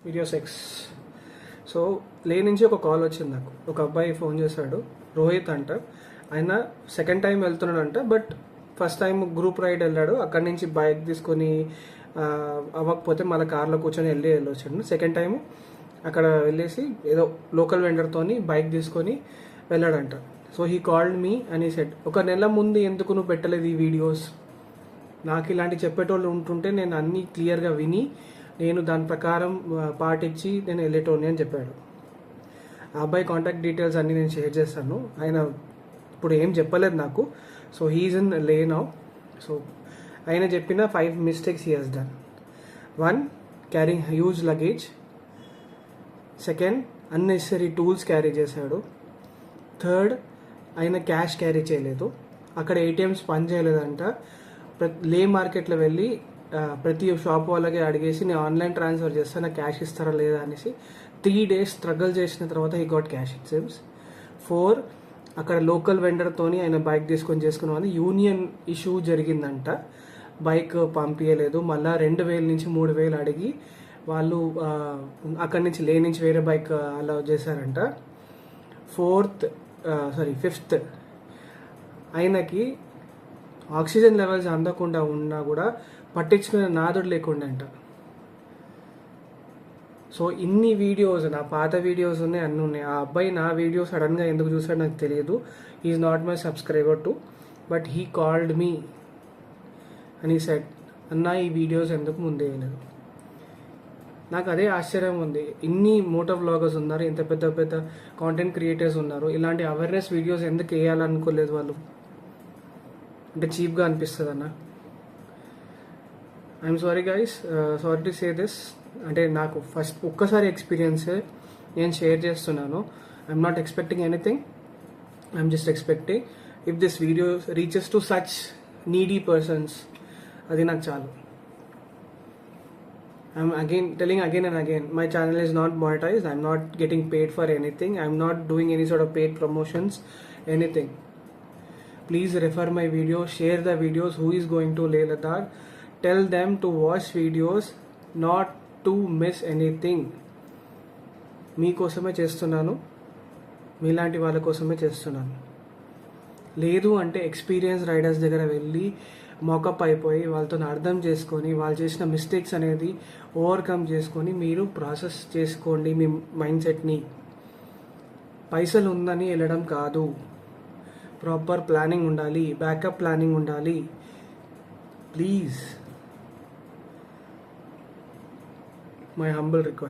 Video 6. So లే నుంచి ఒక కాల్ వచ్చింది నాకు. ఒక అబ్బాయి ఫోన్ చేశాడు, రోహిత్ అంట. ఆయన సెకండ్ టైం వెళ్తున్నాడంట, but first time group ride వెళ్ళాడు. అక్కడి నుంచి బైక్ తీసుకొని అవ్వకపోతే మళ్ళీ కార్లో కూర్చొని వెళ్ళొచ్చాడు. సెకండ్ టైం అక్కడ వెళ్ళేసి ఏదో లోకల్ వెండర్తోని బైక్ తీసుకొని వెళ్ళాడంట. సో హీ కాల్డ్ మీ అని సెట్. ఒక నెల ముందు ఎందుకు నువ్వు పెట్టలేదు ఈ వీడియోస్? నాకు ఇలాంటి చెప్పేటోళ్ళు ఉంటుంటే నేను అన్నీ క్లియర్గా విని నేను దాని ప్రకారం పాటించి నేను వెళ్ళేటోని అని చెప్పాడు. ఆ అబ్బాయి కాంటాక్ట్ డీటెయిల్స్ అన్నీ నేను షేర్ చేస్తాను. ఆయన ఇప్పుడు ఏం చెప్పలేదు నాకు. So he's in Leh now. So ఆయన చెప్పిన 5 mistakes he has done. 1, carrying huge luggage. Second, unnecessary tools carry చేశాడు. థర్డ్, ఆయన క్యాష్ క్యారీ చేయలేదు. అక్కడ ఏటీఎంస్ పని చేయలేదంట. లే మార్కెట్లో వెళ్ళి ప్రతి షాప్ వాళ్ళకి అడిగేసి నేను ఆన్లైన్ ట్రాన్స్ఫర్ చేస్తాను, నాకు క్యాష్ ఇస్తారా లేదా అనేసి 3 days స్ట్రగుల్ చేసిన తర్వాత he got cash it seems. 4, అక్కడ లోకల్ వెండర్తోని ఆయన బైక్ చేసుకున్నామని యూనియన్ ఇష్యూ జరిగిందంట. బైక్ పంపించలేదు. మళ్ళీ 2,000 నుంచి 3,000 అడిగి వాళ్ళు అక్కడి నుంచి లే నుంచి వేరే బైక్ అలా చేశారంట. 5th, ఆయనకి ఆక్సిజన్ లెవెల్స్ అందకుండా ఉన్నా కూడా పట్టించుకునే నాదుడు లేకుండా అంట. సో ఇన్ని వీడియోస్, నా పాత వీడియోస్ ఉన్నాయి, అన్నీ ఉన్నాయి. ఆ అబ్బాయి నా వీడియో సడన్గా ఎందుకు చూసాడు నాకు తెలియదు. Is not my subscriber to, but he called me అని సెడ్, అన్న ఈ వీడియోస్ ఎందుకు ముందే వేయలేదు? నాకు అదే ఆశ్చర్యం ఉంది. ఇన్ని మోటో వ్లాగర్స్ ఉన్నారు, ఇంత పెద్ద పెద్ద కాంటెంట్ క్రియేటర్స్ ఉన్నారు, ఇలాంటి అవేర్నెస్ వీడియోస్ ఎందుకు వేయాలనుకోలేదు వాళ్ళు? అంటే చీప్గా అనిపిస్తుంది అన్న. I'm sorry guys, sorry to say this. అంటే నాకు ఫస్ట్ ఒక్కసారి ఎక్స్పీరియన్సే నేను షేర్ చేస్తున్నాను. I'm not expecting anything. I'm just expecting if this video reaches to such needy persons, అది నాకు చాలు. I'm telling again and again, my channel is not monetized. I'm not getting paid for anything. I'm not doing any sort of paid promotions, anything. Please refer my videos, share the videos. Who is going to Leh Ladakh? Tell them to watch videos, not to miss anything. మీ కోసమే చేస్తున్నాను, మీలాంటి వాళ్ళ కోసమే చేస్తున్నాను. లేదు అంటే experience riders దగ్గర వెళ్ళి మోకప్ అయిపోయి వాళ్ళతో అర్థం చేసుకొని వాళ్ళు చేసిన మిస్టేక్స్ అనేది ఓవర్కమ్ చేసుకొని మీరు ప్రాసెస్ చేసుకోండి మీ మైండ్ సెట్ని. పైసలు ఉందని వెళ్ళడం కాదు, ప్రాపర్ ప్లానింగ్ ఉండాలి, బ్యాకప్ ప్లానింగ్ ఉండాలి. Please, my humble request.